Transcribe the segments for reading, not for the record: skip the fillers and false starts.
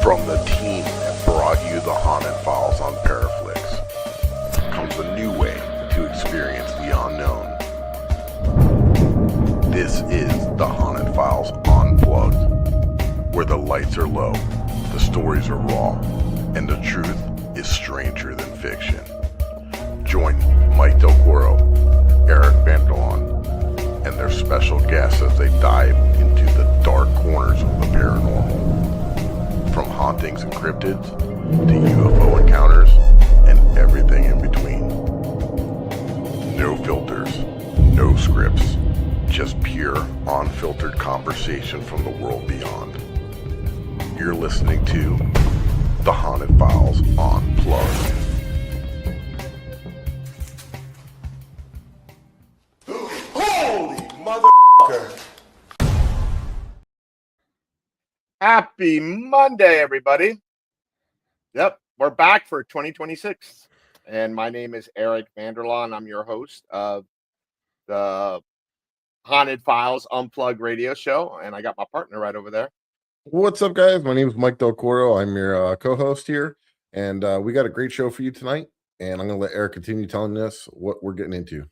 From the team that brought you the Haunted Files on ParaFlixx comes a new way to experience the unknown. This is the Haunted Files Unplugged, where the lights are low, the stories are raw, and the truth is stranger than fiction. Join Mike Delcoro, Eric Vanderlaan, and their special guests as they dive into the dark corners of the paranormal. From hauntings and cryptids to UFO encounters and everything in between. No filters, no scripts, just pure, unfiltered conversation from the world beyond. You're listening to the Haunted Files Unplugged. Holy motherfucker! Happy Monday, everybody. Yep, we're back for 2026. And my name is Eric Vanderlaan. I'm your host of the Haunted Files Unplugged radio show. And I got my partner right over there. What's up, guys? My name is Mike Delcoro. I'm your co-host here. And we got a great show for you tonight. And I'm going to let Eric continue telling us what we're getting into.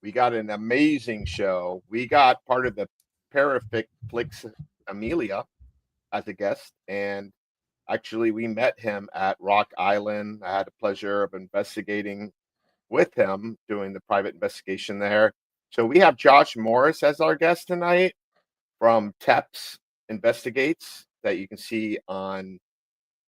We got an amazing show. We got part of the ParaFlixx Amelia as a guest, and actually we met him at Rock Island. I had the pleasure of investigating with him, doing the private investigation there. So we have Josh Morris as our guest tonight from Teps Investigates that you can see on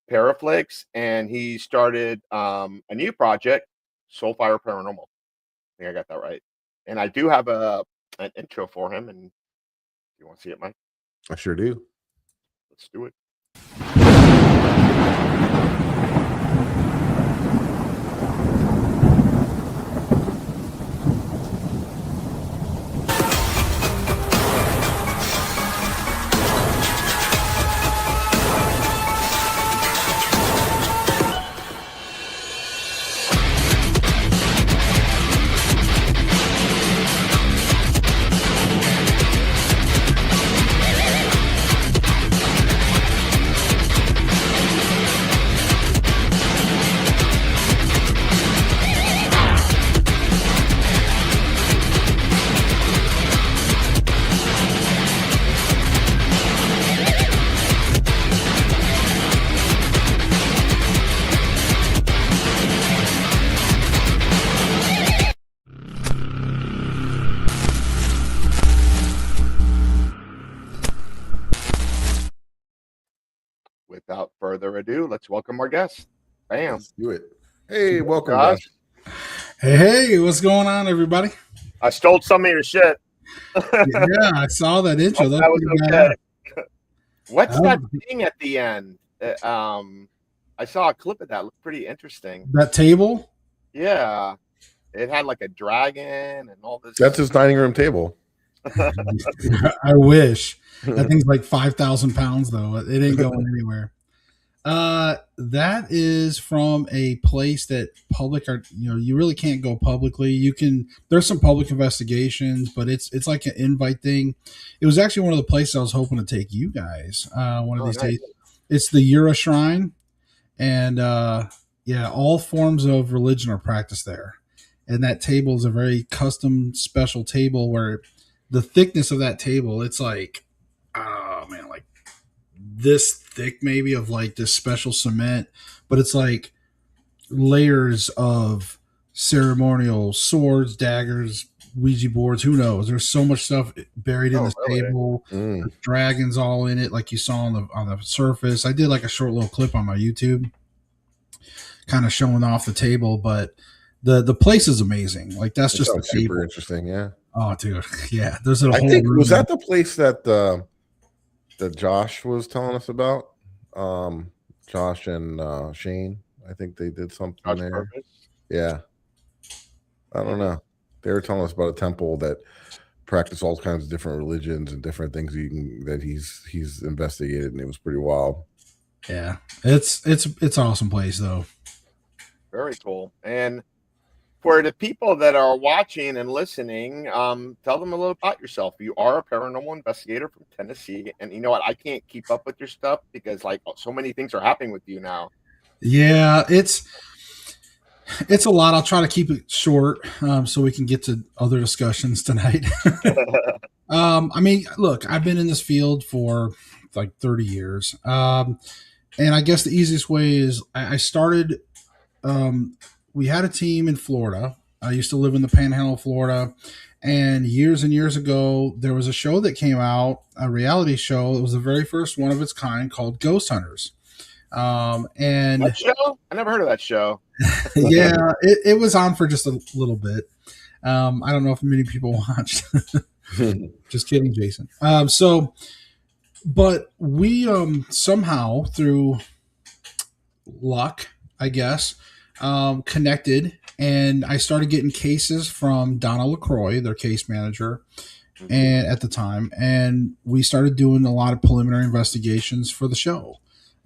ParaFlixx, and he started a new project, Soulfire Paranormal. I think I got that right. And I do have an intro for him, and you want to see it, Mike? I sure do. Let's do it. Without further ado, let's welcome our guest. Bam. Let's do it. Hey, welcome, Josh. Josh. Hey, what's going on, everybody? I stole some of your shit. Yeah, I saw that intro. That was okay. What's that thing at the end? I saw a clip of that. It looked pretty interesting. That table? Yeah. It had like a dragon and all this. That's his dining room table. I wish. That thing's like 5,000 pounds, though. It ain't going anywhere. That is from a place that public are, you really can't go publicly. You can, there's some public investigations, but it's like an invite thing. It was actually one of the places I was hoping to take you guys one of these days. It's the Ura Shrine, and all forms of religion are practiced there. And that table is a very custom, special table where the thickness of that table, it's like, like this thick maybe of like this special cement, but it's like layers of ceremonial swords, daggers, Ouija boards, who knows? There's so much stuff buried in this table. There's dragons all in it, like you saw on the surface. I did like a short little clip on my YouTube kind of showing off the table, but the place is amazing. Like that's just the super table. interesting. Yeah. Oh, dude. Yeah. There's a I whole think room. was that the place that that Josh was telling us about? Josh and Shane. I think they did something Josh there. Purvis? Yeah. I don't know. They were telling us about a temple that practiced all kinds of different religions and different things that he's investigated, and it was pretty wild. Yeah. It's an awesome place though. Very cool. And for the people that are watching and listening, tell them a little about yourself. You are a paranormal investigator from Tennessee, and you know what? I can't keep up with your stuff because like so many things are happening with you now. Yeah, it's a lot. I'll try to keep it short so we can get to other discussions tonight. I mean, look, I've been in this field for like 30 years. And I guess the easiest way is I started, we had a team in Florida. I used to live in the panhandle of Florida. And years ago, there was a show that came out, a reality show. It was the very first one of its kind called Ghost Hunters. And that show? I never heard of that show. Yeah, it was on for just a little bit. I don't know if many people watched. Just kidding, Jason. But we somehow through luck, I guess, connected, and I started getting cases from Donna LaCroix, their case manager, and at the time, and we started doing a lot of preliminary investigations for the show.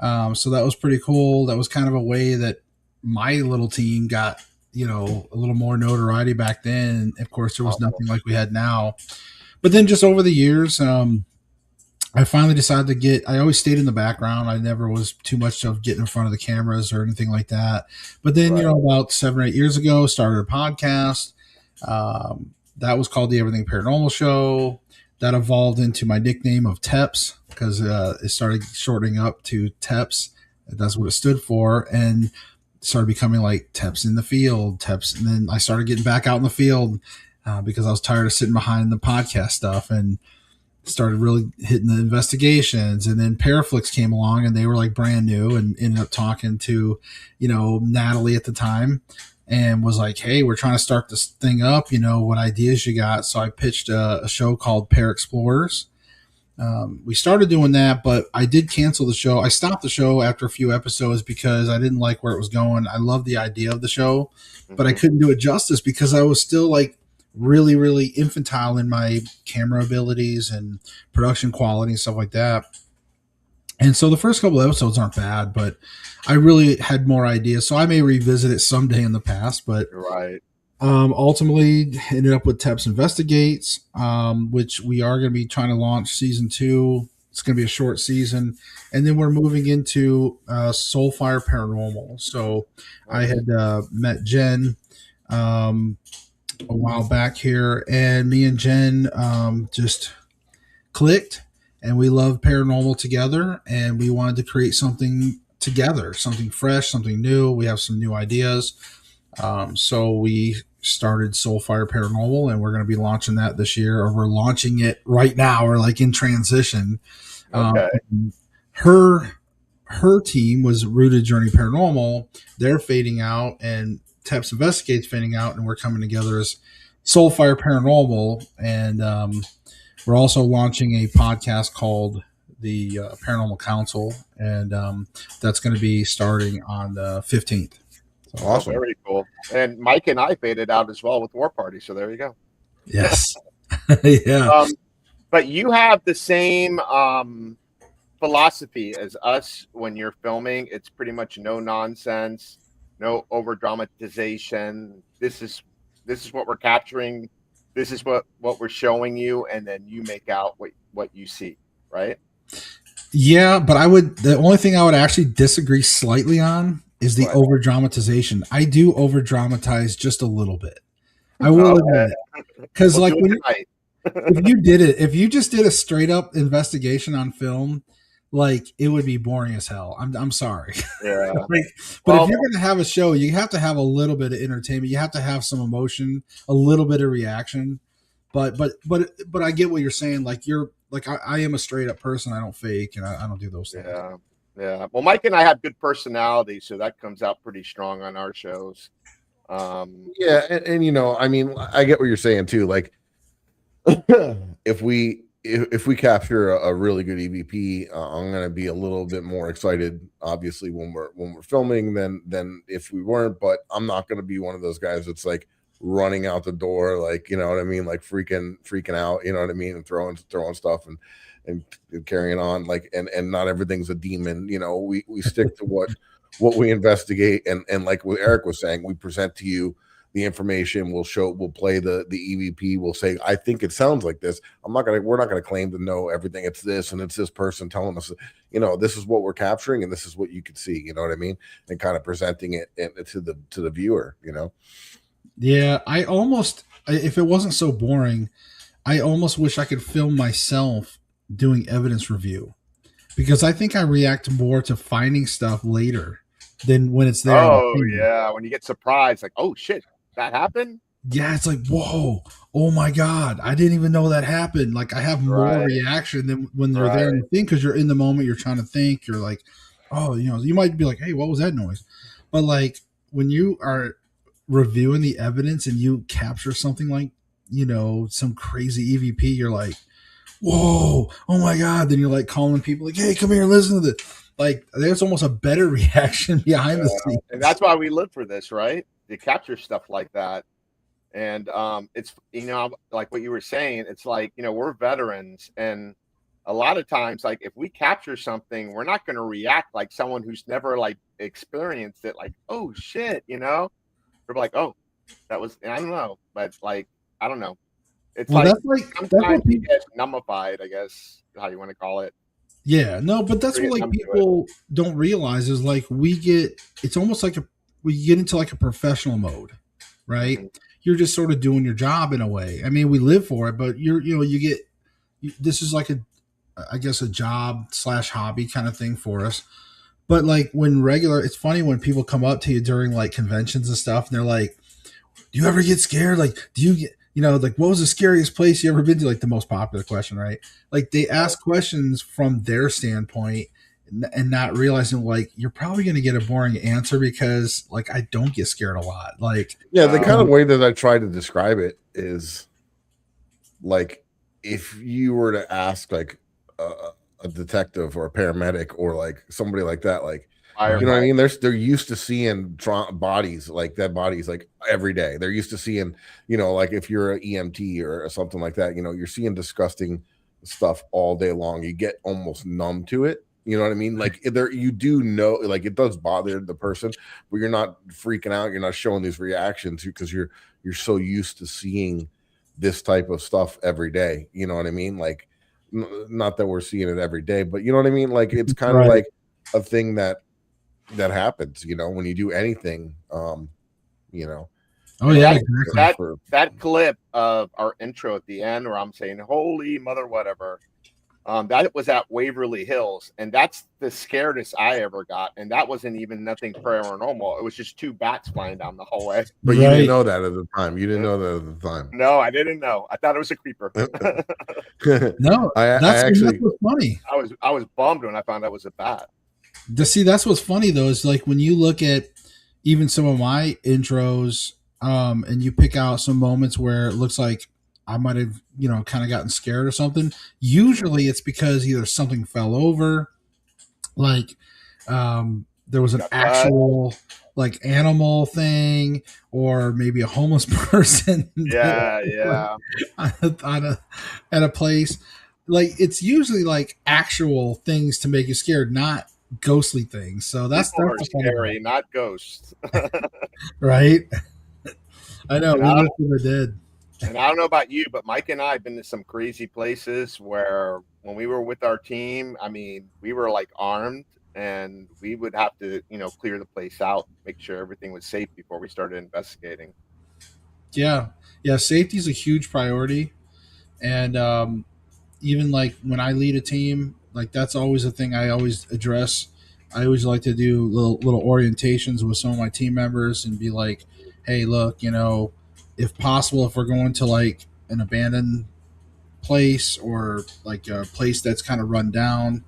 So that was pretty cool. That was kind of a way that my little team got, a little more notoriety back then. Of course, there was nothing like we had now. But then just over the years, I finally decided I always stayed in the background. I never was too much of getting in front of the cameras or anything like that. But then, about 7 or 8 years ago, started a podcast. That was called the Everything Paranormal Show. That evolved into my nickname of Teps because it started shortening up to Teps. That's what it stood for. And started becoming like Teps in the field, Teps. And then I started getting back out in the field because I was tired of sitting behind the podcast stuff and started really hitting the investigations. And then ParaFlixx came along and they were like brand new and ended up talking to, Natalie at the time and was like, hey, we're trying to start this thing up. What ideas you got? So I pitched a show called Para Explorers. We started doing that, but I did cancel the show. I stopped the show after a few episodes because I didn't like where it was going. I loved the idea of the show, but I couldn't do it justice because I was still like really, really infantile in my camera abilities and production quality and stuff like that. And so the first couple of episodes aren't bad, but I really had more ideas. So I may revisit it someday in the past, but right. Ultimately ended up with Teps Investigates, which we are going to be trying to launch season 2. It's going to be a short season. And then we're moving into Soulfire Paranormal. So I had met Jen a while back here, and me and Jen just clicked, and we love paranormal together, and we wanted to create something together, something fresh, something new. We have some new ideas. So we started Soulfire Paranormal, and we're going to be launching that this year, or we're launching it right now. We're like in transition. Okay. Her team was Rooted Journey Paranormal. They're fading out, and Teps Investigates fading out, and we're coming together as Soulfire Paranormal. And we're also launching a podcast called the Paranormal Council, and that's going to be starting on the 15th. So, awesome. Very cool. And Mike and I faded out as well with War Party. So there you go. Yes. Yeah. But you have the same philosophy as us when you're filming. It's pretty much no nonsense, no over dramatization. This is what we're capturing. This is what we're showing you. And then you make out what you see. Right. Yeah. But the only thing I would actually disagree slightly on is the over dramatization. I do over dramatize just a little bit. I will admit it. Because like if you just did a straight up investigation on film, like it would be boring as hell. I'm sorry. Yeah. But if you're going to have a show, you have to have a little bit of entertainment. You have to have some emotion, a little bit of reaction. But I get what you're saying. Like I am a straight up person. I don't fake, and I don't do those things. Yeah. Yeah. Well, Mike and I have good personality, so that comes out pretty strong on our shows. Yeah, and I mean, I get what you're saying too. Like, if we capture a really good EVP, I'm gonna be a little bit more excited, obviously, when we're filming than if we weren't. But I'm not gonna be one of those guys that's like running out the door, like you know what I mean, like freaking out, you know what I mean, and throwing stuff and carrying on, like and not everything's a demon. We stick to what we investigate, and like what Eric was saying, we present to you the information. We'll play the EVP. We'll say, I think it sounds like this. We're not gonna claim to know everything. It's this, and it's this person telling us, this is what we're capturing, and this is what you could see. You know what I mean? And kind of presenting it to the viewer. Yeah, if it wasn't so boring, I almost wish I could film myself doing evidence review, because I think I react more to finding stuff later than when it's there. Oh yeah, when you get surprised, like, oh shit, that happened. Yeah, it's like, whoa, oh my god, I didn't even know that happened. Like, I have more reaction than when they're there in the thing, because you're in the moment, you're trying to think, you're like, oh, you might be like, hey, what was that noise? But like when you are reviewing the evidence and you capture something like, some crazy EVP, you're like, whoa, oh my god. Then you're like calling people like, hey, come here, listen to this. Like, there's almost a better reaction behind the scenes. And that's why we live for this, right? To capture stuff like that. And it's, like what you were saying, it's like, we're veterans, and a lot of times, like, if we capture something, we're not going to react like someone who's never like experienced it, like, oh shit, we're like, oh, that was, I don't know, but like, I don't know. It's sometimes we get numbified, I guess, how you want to call it. Yeah, no, but that's what like people don't realize is like it's almost like we get into like a professional mode, right? Mm-hmm. You're just sort of doing your job in a way. I mean, we live for it, but this is like I guess a job / hobby kind of thing for us. But like it's funny when people come up to you during like conventions and stuff, and they're like, do you ever get scared? Like, do you get, like, what was the scariest place you ever been to? Like the most popular question, right? Like they ask questions from their standpoint and not realizing like you're probably going to get a boring answer, because like I don't get scared a lot. Like, yeah, the kind of way that I try to describe it is like if you were to ask like a detective or a paramedic or like somebody like that, like, you know what I mean? They're used to seeing bodies, like dead bodies, like every day. They're used to seeing, like if you're an EMT or something like that, you're seeing disgusting stuff all day long. You get almost numb to it. You know what I mean? Like you do know, like it does bother the person, but you're not freaking out. You're not showing these reactions because you're so used to seeing this type of stuff every day. You know what I mean? Like, not that we're seeing it every day, but you know what I mean? Like it's kind of like a thing that happens, when you do anything, Oh yeah, exactly. That clip of our intro at the end where I'm saying, holy mother, whatever, that was at Waverly Hills, and that's the scaredest I ever got. And that wasn't even nothing paranormal. It was just 2 bats flying down the hallway. But you didn't know that at the time. You didn't know that at the time. No, I didn't know. I thought it was a creeper. No, that's what's funny. I was bummed when I found out it was a bat. That's what's funny though, is like when you look at even some of my intros, and you pick out some moments where it looks like I might have, kind of gotten scared or something. Usually it's because either something fell over, like there was an actual like animal thing, or maybe a homeless person. Yeah. at a place. Like it's usually like actual things to make you scared, not ghostly things. So that's scary, not ghosts. Right? I know. We live for the dead. And I don't know about you, but Mike and I have been to some crazy places where when we were with our team, I mean, we were like armed, and we would have to, clear the place out, make sure everything was safe before we started investigating. Yeah. Safety is a huge priority. And even like when I lead a team, like that's always a thing I always address. I always like to do little orientations with some of my team members and be like, hey, look, if possible, if we're going to like an abandoned place or like a place that's kind of run down,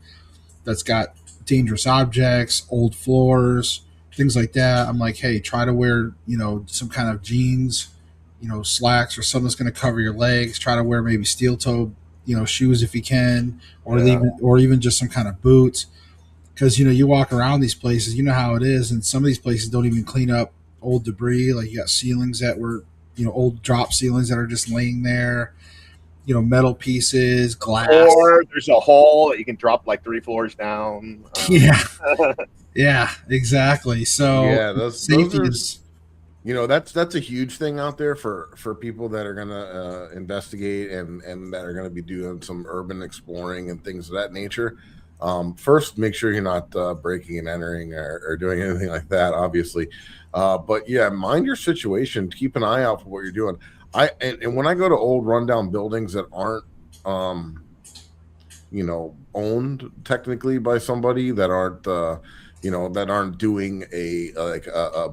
that's got dangerous objects, old floors, things like that, I'm like, hey, try to wear, some kind of jeans, slacks or something that's going to cover your legs. Try to wear maybe steel toe, shoes if you can, or even just some kind of boots. Because, you walk around these places, you know how it is. And some of these places don't even clean up old debris. Like you got ceilings that were, old drop ceilings that are just laying there, metal pieces, glass. Or there's a hole that you can drop like 3 floors down. Yeah. Yeah, exactly. So yeah, those That's a huge thing out there for people that are gonna investigate and that are gonna be doing some urban exploring and things of that nature. First, make sure you're not breaking and entering or doing anything like that, obviously. But yeah, mind your situation. Keep an eye out for what you're doing. And when I go to old rundown buildings that aren't owned technically by somebody, that aren't that aren't doing a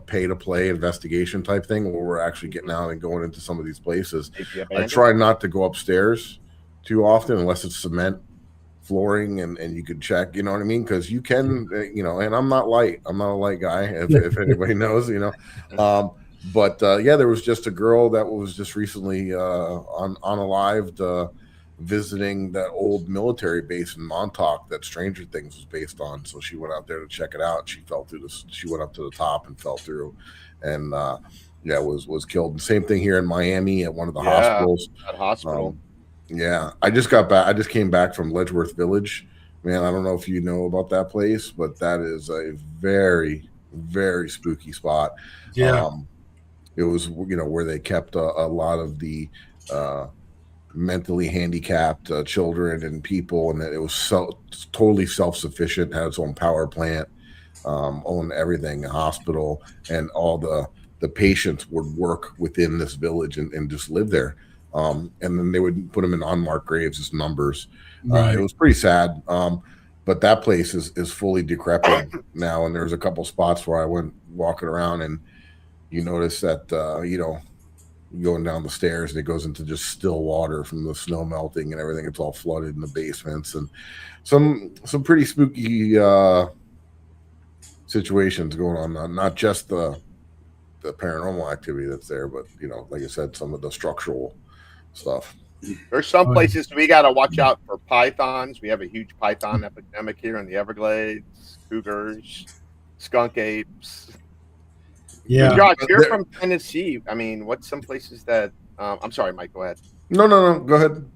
pay to play investigation type thing where we're actually getting out and going into some of these places. I try not to go upstairs too often unless it's cement flooring and you can check, you know what I mean? Because you can, and I'm not a light guy, if anybody knows, but yeah, there was just a girl that was just recently unalived visiting that old military base in Montauk that Stranger Things was based on. So she went out there to check it out. She fell through she went up to the top and fell through, and was killed. And same thing here in Miami at one of the hospitals. That hospital. Yeah, I just got back. I just came back from Ledgeworth Village. Man, I don't know if you know about that place, but that is a very, very spooky spot. Yeah. It was, where they kept a lot of the mentally handicapped children and people, and it was totally self-sufficient, had its own power plant, owned everything, a hospital, and all the patients would work within this village and just live there. And then they would put them in unmarked graves as numbers. Right. It was pretty sad. But that place is fully decrepit now. And there's a couple spots where I went walking around, and you notice that, going down the stairs, and it goes into just still water from the snow melting and everything. It's all flooded in the basements, and some pretty spooky situations going on. Not just the paranormal activity that's there, but like I said, some of the structural stuff. There's some places we got to watch out for pythons. We have a huge python epidemic here in the Everglades, cougars, skunk apes. Yeah. Josh, you're from Tennessee. I mean, what's some places that I'm sorry, Mike, go ahead. No, go ahead.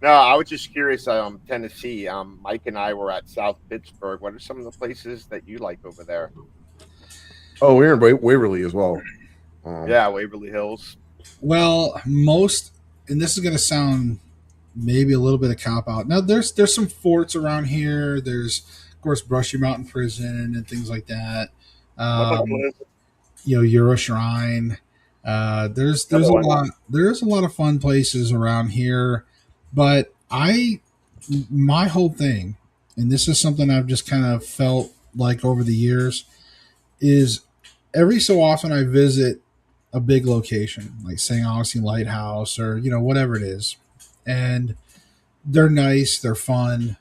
No, I was just curious. Tennessee. Mike and I were at South Pittsburgh. What are some of the places that you like over there? Oh, we're in Waverly as well. Yeah, Waverly Hills. Well, and this is going to sound maybe a little bit of cop out. Now, there's some forts around here. There's, of course, Brushy Mountain Prison and things like that. Euro Shrine. There's a lot of fun places around here, but my whole thing, and this is something I've just kind of felt like over the years, is every so often I visit a big location like St. Augustine Lighthouse or whatever it is, and they're nice, they're fun,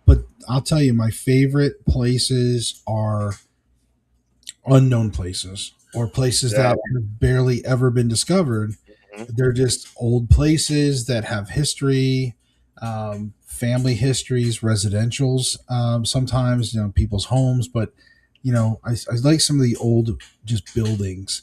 but I'll tell you, my favorite places are unknown places or places that have barely ever been discovered. Mm-hmm. They're just old places that have history, family histories, residentials, sometimes people's homes, but I like some of the old just buildings,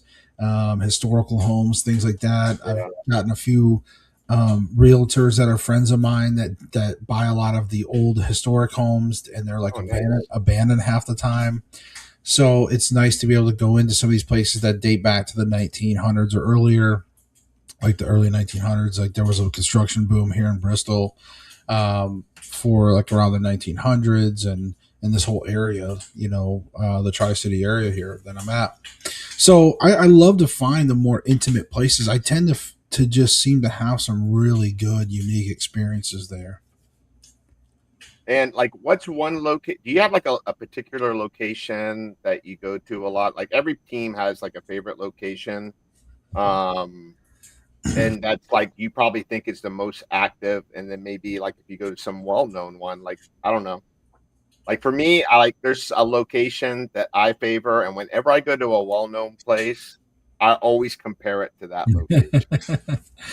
historical homes, things like that. Yeah. I've gotten a few realtors that are friends of mine that buy a lot of the old historic homes, and they're like abandoned half the time. So it's nice to be able to go into some of these places that date back to the 1900s or earlier, like the early 1900s. Like there was a construction boom here in Bristol for like around the 1900s, and this whole area, the Tri-City area here that I'm at. So I love to find the more intimate places. I tend to just seem to have some really good, unique experiences there. And like, what's one location? Do you have like a particular location that you go to a lot? Like every team has like a favorite location. And that's like, you probably think is the most active. And then maybe like if you go to some well-known one, like, I don't know. Like for me, there's a location that I favor. And whenever I go to a well-known place, I always compare it to that location.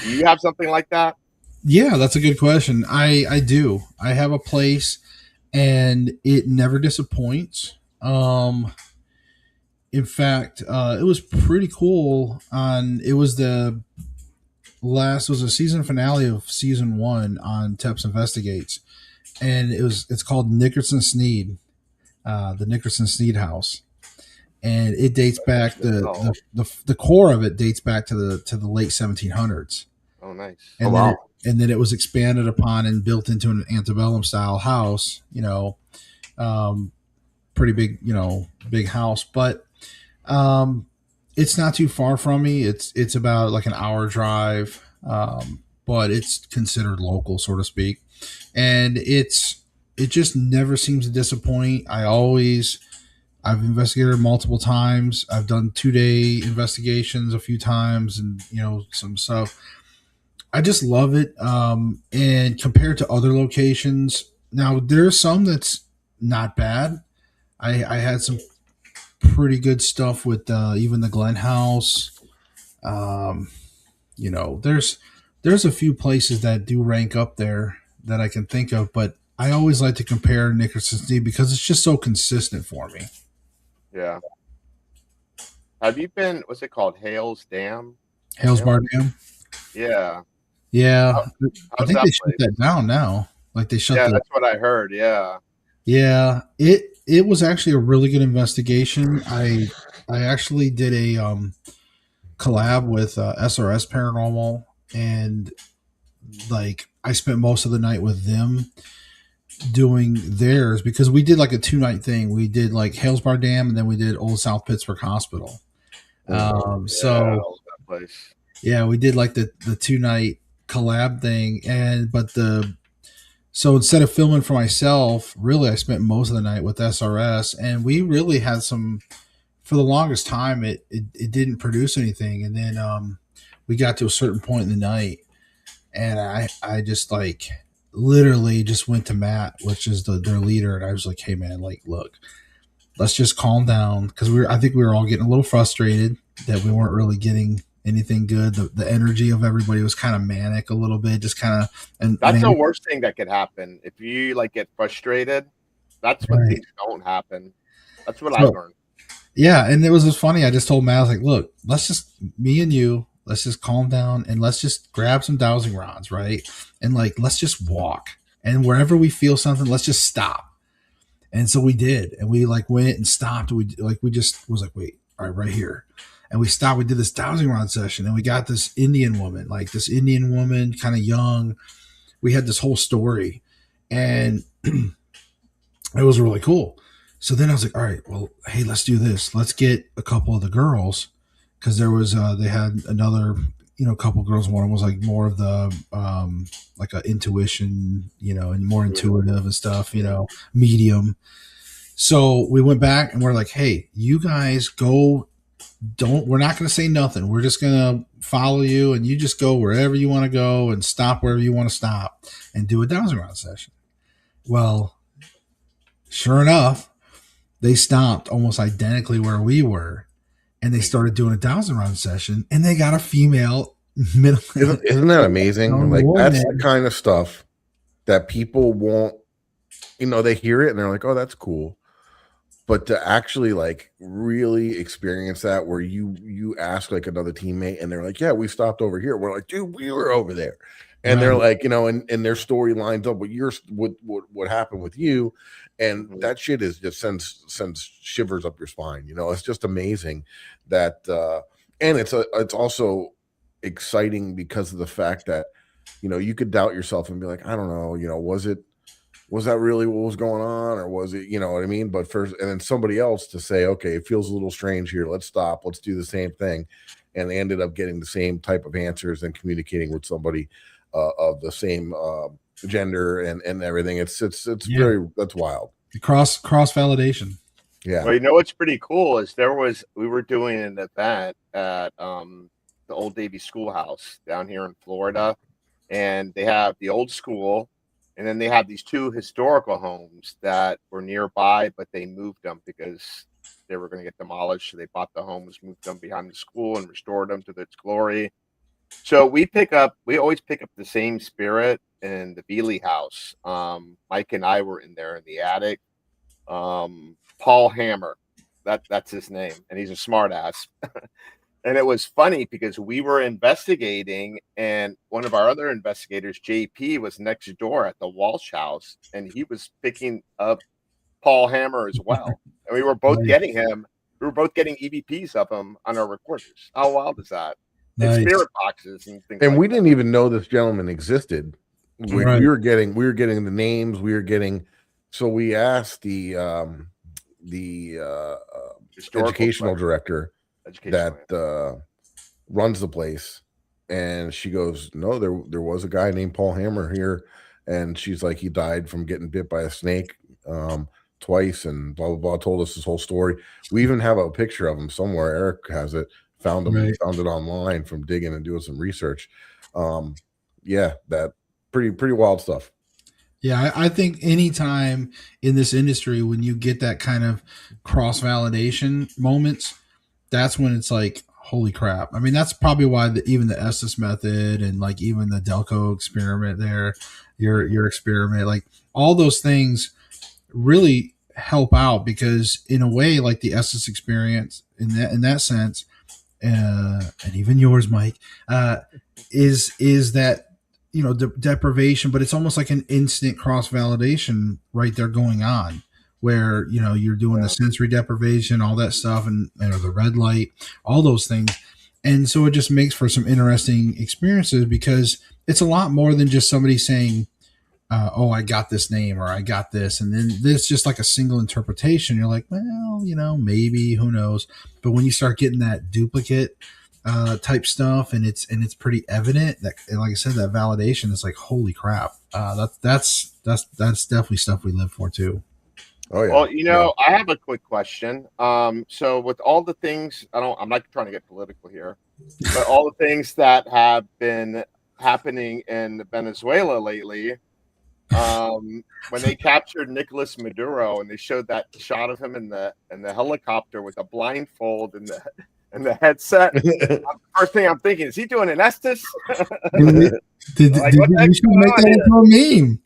Do you have something like that? Yeah, that's a good question. I do. I have a place, and it never disappoints. In fact, it was pretty cool. It was a season finale of season 1 on Teps Investigates, and it's called Nickerson Sneed, the Nickerson Sneed House. and it dates back the core of it dates back to the late 1700s. Oh, nice. And then it was expanded upon and built into an antebellum style house. Pretty big, big house, but it's not too far from me. It's about like an hour drive, but it's considered local, so to speak, and it just never seems to disappoint. I've investigated multiple times. I've done 2-day investigations a few times, and some stuff. I just love it. And compared to other locations, now there's some that's not bad. I had some pretty good stuff with even the Glen House. There's a few places that do rank up there that I can think of, but I always like to compare Nickerson's Knee because it's just so consistent for me. Yeah. Have you been? What's it called? Hales Dam. Bar Dam. Yeah. Yeah. I think they shut that down now. Like they shut. Yeah, that's what I heard. Yeah. Yeah. It was actually a really good investigation. I actually did a collab with SRS Paranormal, and like I spent most of the night with them doing theirs because we did like a 2-night thing. We did like Hales Bar Dam, and then we did Old South Pittsburgh Hospital. Yeah, we did like the 2-night collab thing, so instead of filming for myself, really I spent most of the night with SRS, and we really had some. For the longest time, it didn't produce anything, and then we got to a certain point in the night, and I just like literally just went to Matt, which is their leader, and I was like, "Hey man, like look, let's just calm down," because I think we were all getting a little frustrated that we weren't really getting anything good. The energy of everybody was kind of manic a little bit, just kind of. And that's the worst thing that could happen if you like get frustrated. That's when things don't happen. That's what I learned. Yeah, and it was just funny. I just told Matt, I was like, look, me and you, let's just calm down and let's just grab some dowsing rods, right? And like, let's just walk. And wherever we feel something, let's just stop. And so we did. And we like went and stopped. We just was like, wait, all right here. And we stopped. We did this dowsing rod session, and we got this Indian woman, kind of young. We had this whole story, and it was really cool. So then I was like, all right, well, hey, let's do this. Let's get a couple of the girls, because there was they had another couple girls. One was like more of the like a intuition, and more intuitive and stuff, medium. So we went back and we're like, hey, you guys go. We're not going to say nothing. We're just going to follow you, and you just go wherever you want to go and stop wherever you want to stop and do a dowsing rod session. Well, sure enough, they stopped almost identically where we were, and they started doing a dowsing rod session, and they got a female middle. Isn't that amazing? Like that's the kind of stuff that people won't, they hear it and they're like, oh, that's cool. But to actually like really experience that, where you ask like another teammate and they're like, yeah, we stopped over here. We're like, dude, we were over there. And they're like, and their story lines up with what happened with you. And that shit is just sends shivers up your spine. It's just amazing that, and it's also exciting because of the fact that, you could doubt yourself and be like, I don't know, was that really what was going on, or was it, what I mean? But first, and then somebody else to say, okay, it feels a little strange here. Let's stop. Let's do the same thing. And they ended up getting the same type of answers and communicating with somebody of the same gender and everything. It's very, that's wild. Cross validation. Yeah. Well, what's pretty cool is we were doing an event at the Old Davie Schoolhouse down here in Florida, and they have the old school, and then they have these 2 historical homes that were nearby, but they moved them because they were going to get demolished. So they bought the homes, moved them behind the school, and restored them to its glory. So we always pick up the same spirit in the Bealey house. Mike and I were in there in the attic. Paul Hammer, that's his name, and he's a smart ass. And it was funny because we were investigating, and one of our other investigators, JP, was next door at the Walsh house, and he was picking up Paul Hammer as well. And we were both getting him we were both getting EVPs of them on our recorders. How wild is that? Nice. And spirit boxes and things. And like we that. didn't even know this gentleman existed. We were getting the names. We were getting. So we asked the educational director that runs the place, and she goes, "No, there was a guy named Paul Hammer here," and she's like, "He died from getting bit by a snake twice," and blah blah blah. Told us his whole story. We even have a picture of him somewhere. Eric has it. Found him. Found it online from digging and doing some research. Yeah, that pretty wild stuff. Yeah, I think anytime in this industry when you get that kind of cross-validation moments, that's when it's like, holy crap. I mean, that's probably why even the Estes method and like even the Delco experiment there, your experiment, like all those things really help out, because in a way, like the Estes experience in that sense, and even yours, Mike, is that, you know, deprivation, but it's almost like an instant cross validation right there going on, where, you know, you're doing the sensory deprivation, all that stuff, and the red light, all those things. And so it just makes for some interesting experiences, because it's a lot more than just somebody saying, oh, I got this name, or I got this. And then there's just like a single interpretation. You're like, well, you know, maybe, who knows? But when you start getting that duplicate type stuff, and it's pretty evident that, and like I said, that validation is like, holy crap. That's definitely stuff we live for too. Oh yeah. Well, you know, I have a quick question. So with all the things, I'm not trying to get political here, but all the things that have been happening in Venezuela lately, when they captured Nicolas Maduro and they showed that shot of him in the helicopter with a blindfold and the headset, first thing I'm thinking, is he doing an Estes? You should make that into a meme.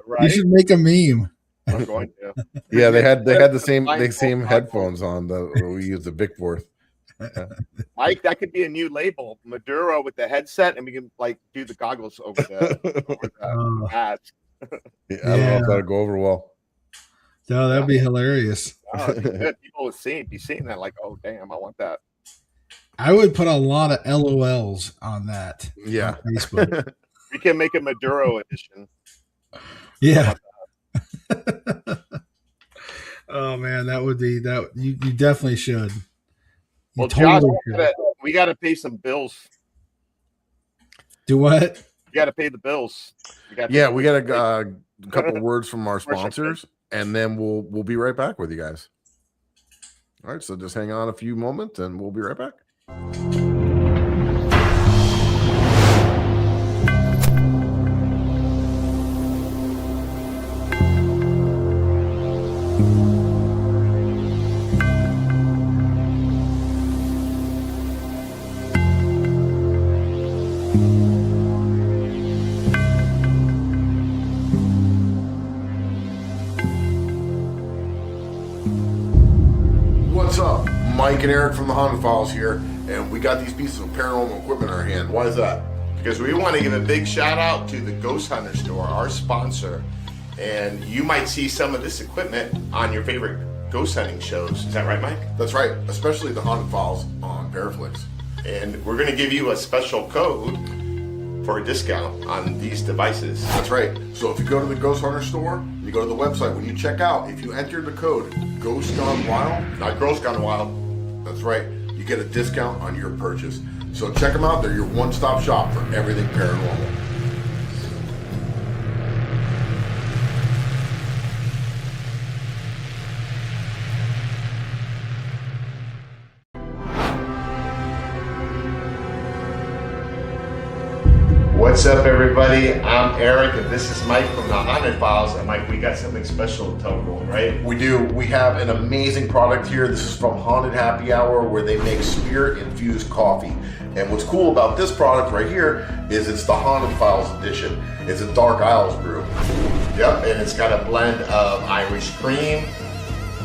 Right? You should make a meme. I'm going to. Yeah, they had the same headphones on. We used the Vic Forth. Mike, that could be a new label, Maduro with the headset, and we can like do the goggles over the mask. Yeah, I don't know if that'll go over well. No, that'd be hilarious. People would be seeing that like, oh damn, I want that. I would put a lot of LOLs on that. Yeah, on Facebook. We can make a Maduro edition. Yeah. Oh man, that would be that. You definitely should. Well, Josh, we got to pay some bills. Do what? You got to pay the bills. We got a couple words from our sponsors, and then we'll be right back with you guys. All right, so just hang on a few moments, and we'll be right back. What's up? Mike and Eric from the Haunted Files here, and we got these pieces of paranormal equipment in our hand. Why is that? Because we want to give a big shout out to the Ghost Hunter store, our sponsor. And you might see some of this equipment on your favorite ghost hunting shows. Is that right, Mike? That's right, especially the Haunted Files on ParaFlixx. And we're going to give you a special code for a discount on these devices. That's right. So if you go to the Ghost Hunter store, you go to the website, when you check out, if you enter the code Ghost Gone Wild, Not Girls Gone Wild. that's right, you get a discount on your purchase. So check them out. They're your one-stop shop for everything paranormal. What's up, everybody? I'm Eric, and this is Mike from the Haunted Files. And Mike, we got something special to tell everyone, right? We do. We have an amazing product here. This is from Haunted Happy Hour, where they make spirit-infused coffee. And what's cool about this product right here is it's the Haunted Files edition. It's a Dark Isles brew. Yep, and it's got a blend of Irish cream,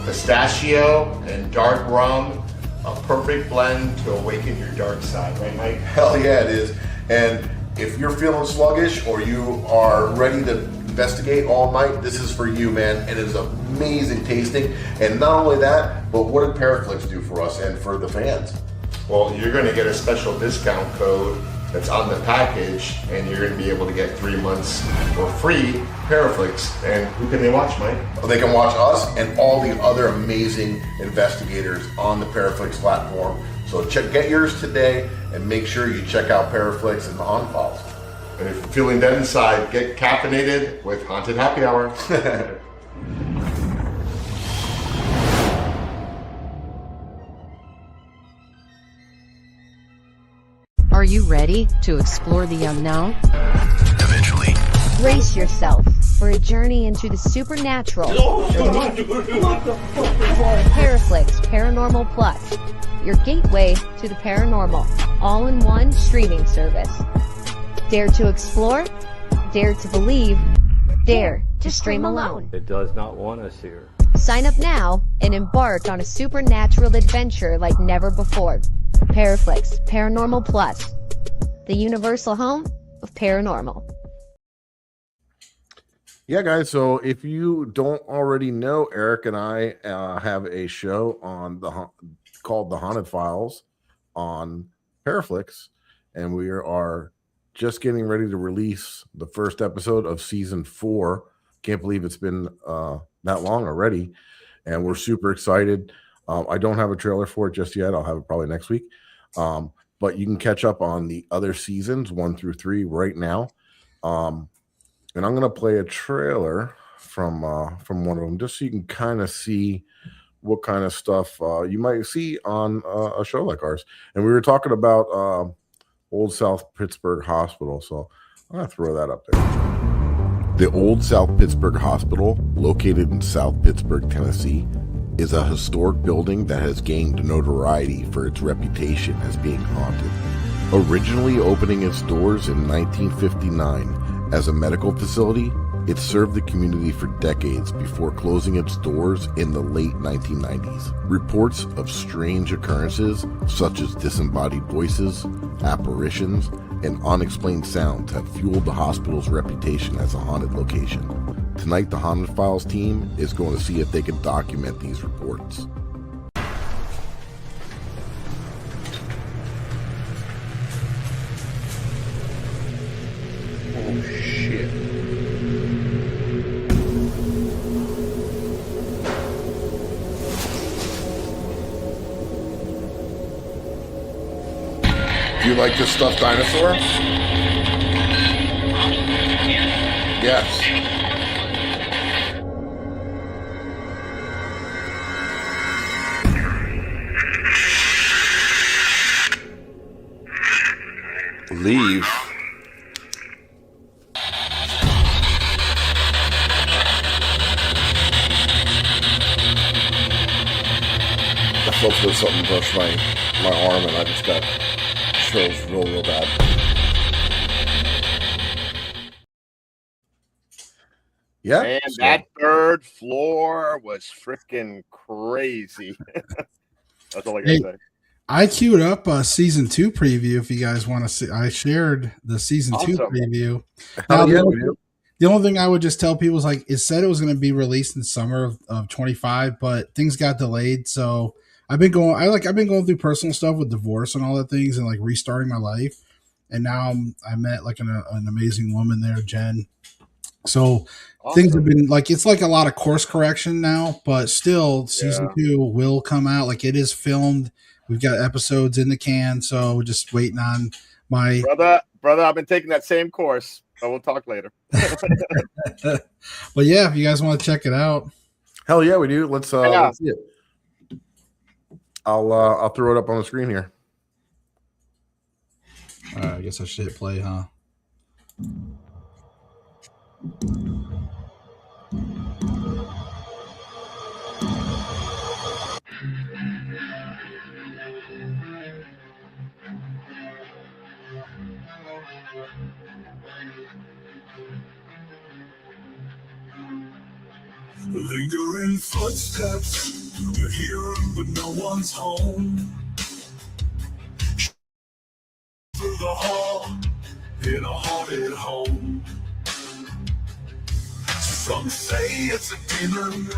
pistachio, and dark rum. A perfect blend to awaken your dark side, right, Mike? Hell yeah, it is. And if you're feeling sluggish or you are ready to Investigate all night, this is for you, man. It is amazing tasting. And not only that, but what did ParaFlixx do for us and for the fans? Well, you're going to get a special discount code that's on the package, and you're going to be able to get 3 months for free ParaFlixx. And who can they watch, Mike? They can watch us and all the other amazing investigators on the ParaFlixx platform. So get yours today, and make sure you check out ParaFlixx and the Haunted Files. And if you're feeling dead inside, get caffeinated with Haunted Happy Hour. Are you ready to explore the unknown? Eventually. Brace yourself for a journey into the supernatural. ParaFlixx Paranormal Plus, your gateway to the paranormal, all-in-one streaming service. Dare to explore, dare to believe, dare to stream alone. It does not want us here. Sign up now and embark on a supernatural adventure like never before. ParaFlixx Paranormal Plus, the universal home of paranormal. Yeah, guys. So if you don't already know, Eric and I have a show on called The Haunted Files on ParaFlixx, and we are just getting ready to release the first episode of season 4. Can't believe it's been that long already, and we're super excited. I don't have a trailer for it just yet. I'll have it probably next week. But you can catch up on the other seasons 1 through 3 right now. And I'm going to play a trailer from one of them just so you can kind of see what kind of stuff you might see on a show like ours. And we were talking about Old South Pittsburgh Hospital, so I'm going to throw that up there. The Old South Pittsburgh Hospital, located in South Pittsburgh, Tennessee, is a historic building that has gained notoriety for its reputation as being haunted. Originally opening its doors in 1959 as a medical facility, it served the community for decades before closing its doors in the late 1990s. Reports of strange occurrences, such as disembodied voices, apparitions, and unexplained sounds have fueled the hospital's reputation as a haunted location. Tonight, the Haunted Files team is going to see if they can document these reports. Oh, shit. Do you like this stuffed dinosaur? Yes. Leave. I felt there's something brushed my arm and I just got chills real bad. Yeah. And that third floor was freaking crazy. That's all I gotta say. I queued up a season 2 preview if you guys want to see. I shared the season 2 preview. Now, the only thing I would just tell people is like it said it was going to be released in summer of 25, but things got delayed. So I've been going through personal stuff with divorce and all that things and like restarting my life. And now I met like an amazing woman there, Jen. So things have been like, it's like a lot of course correction now, but still season 2 will come out. Like it is filmed. We've got episodes in the can. So we're just waiting on my brother. I've been taking that same course, but we'll talk later. But yeah, if you guys want to check it out. Hell yeah, we do. Let's see it. I'll throw it up on the screen here. I guess I should hit play, huh? Lingering footsteps, you hear them, but no one's home. Through the hall, in a haunted home. Some say it's a demon,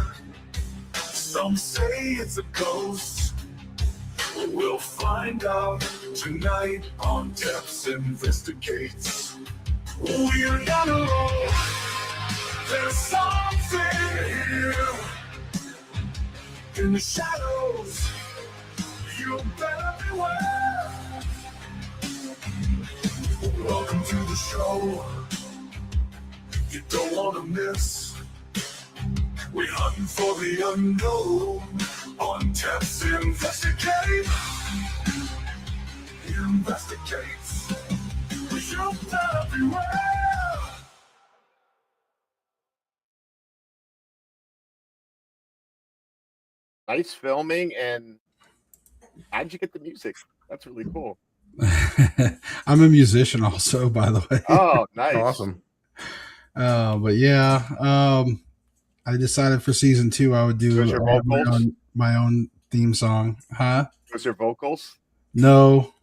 some say it's a ghost. We'll find out tonight on Teps Investigates. We're gonna know there's something here in the shadows. You better beware. Welcome to the show. You don't want to miss. We're hunting for the unknown on Teps Investigate. Investigates. You better beware. Nice filming, and how'd you get the music? That's really cool. I'm a musician also, by the way. Oh, nice. Awesome. But yeah, I decided for season 2 I would do Those are vocals? my own theme song. Huh? Those are vocals? No.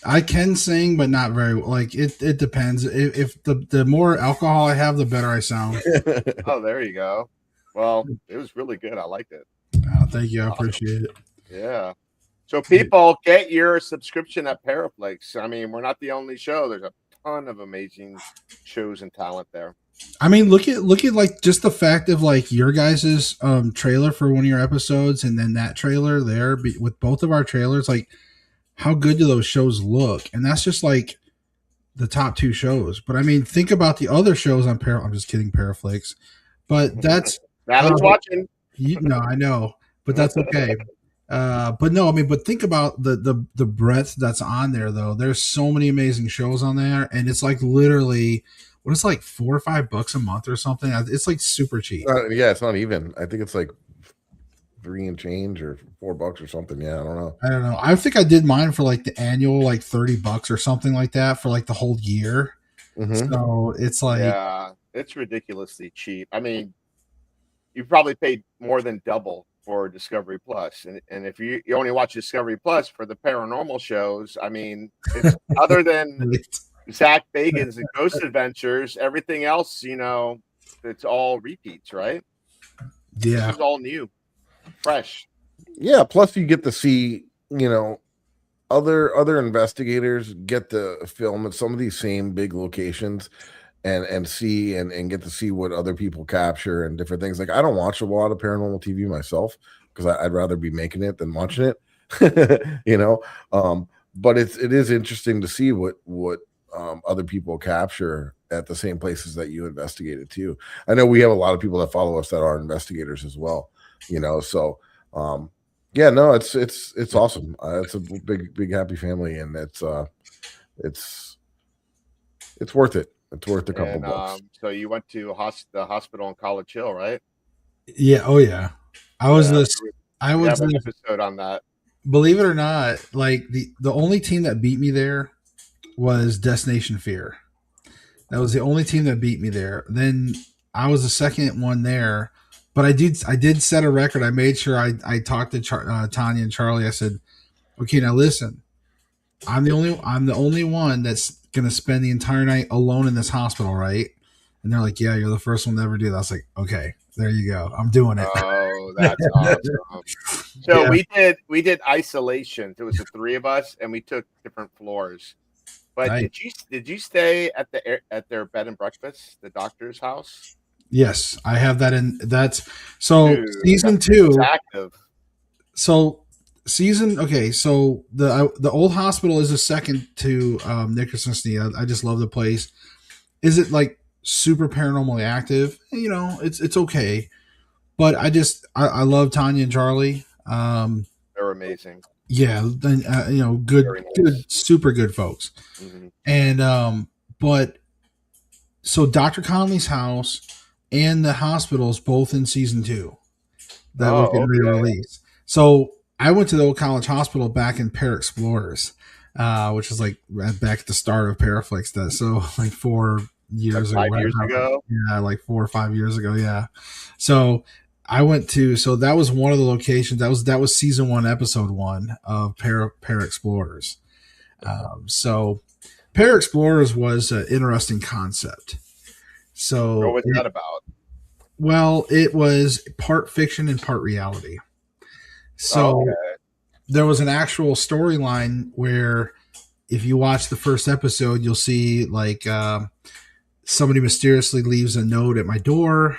I can sing, but not very like it depends. If the more alcohol I have, the better I sound. Oh, there you go. Well, it was really good. I liked it. Thank you. I appreciate it. Yeah. So people, get your subscription at ParaFlixx. I mean, we're not the only show. There's a ton of amazing shows and talent there. I mean, look at like just the fact of like your guys's trailer for one of your episodes, and then that trailer there with both of our trailers. Like, how good do those shows look? And that's just like the top 2 shows. But I mean, think about the other shows on I'm just kidding, ParaFlixx. But that's Natalie's watching. No, I know, but that's okay. But no, I mean, but think about the breadth that's on there, though. There's so many amazing shows on there, and it's like literally, what is like $4 or $5 a month or something? It's like super cheap. Yeah, it's not even. I think it's like 3 and change or $4 or something. Yeah, I don't know. I think I did mine for like the annual, like $30 or something like that for like the whole year. Mm-hmm. So it's like, yeah, it's ridiculously cheap. I mean, you probably paid more than double for Discovery Plus, and if you only watch Discovery Plus for the paranormal shows, I mean, it's other than Zach Bagans and Ghost Adventures, everything else, you know, it's all repeats, right? Yeah, this is all new, fresh. Yeah, plus you get to see, you know, other investigators get to film at some of these same big locations and see and get to see what other people capture and different things. Like, I don't watch a lot of paranormal TV myself because I'd rather be making it than watching it, you know. But it is interesting to see what other people capture at the same places that you investigated too. I know we have a lot of people that follow us that are investigators as well, you know. So yeah, no, it's awesome. It's a big happy family, and it's worth it. It's worth a couple bucks. So you went to the hospital in College Hill, right? Yeah. Oh yeah. I was an episode on that. Believe it or not, like the only team that beat me there was Destination Fear. That was the only team that beat me there. Then I was the second one there, but I did set a record. I made sure I talked to Tanya and Charlie. I said, okay, now listen, I'm the only one that's gonna spend the entire night alone in this hospital, right? And they're like, yeah, you're the first one to ever do that. I was like, okay, there you go, I'm doing it. Oh, that's awesome. So yeah. we did isolation. There was the 3 of us, and we took different floors. But nice. did you stay at their bed and breakfast, the doctor's house? Yes, I have that in. That's so. Dude, season 2 active. So okay, so the old hospital is a second to Nickerson Sneed. I just love the place. Is it like super paranormally active? You know, it's okay, but I love Tanya and Charlie. They're amazing. Yeah, you know, good, super good folks. Mm-hmm. And but so Dr. Conley's house and the hospitals both in season 2 that we're getting ready to release. So I went to the old college hospital back in ParaExplorers, which was like back at the start of ParaFlixx. So like 4 years ago. 5 years ago? Yeah, like 4 or 5 years ago. Yeah. So I went to, so that was one of the locations. That was season 1, episode 1 of ParaExplorers. So ParaExplorers was an interesting concept. So What was that about? Well, it was part fiction and part reality. So there was an actual storyline where if you watch the first episode, you'll see like somebody mysteriously leaves a note at my door,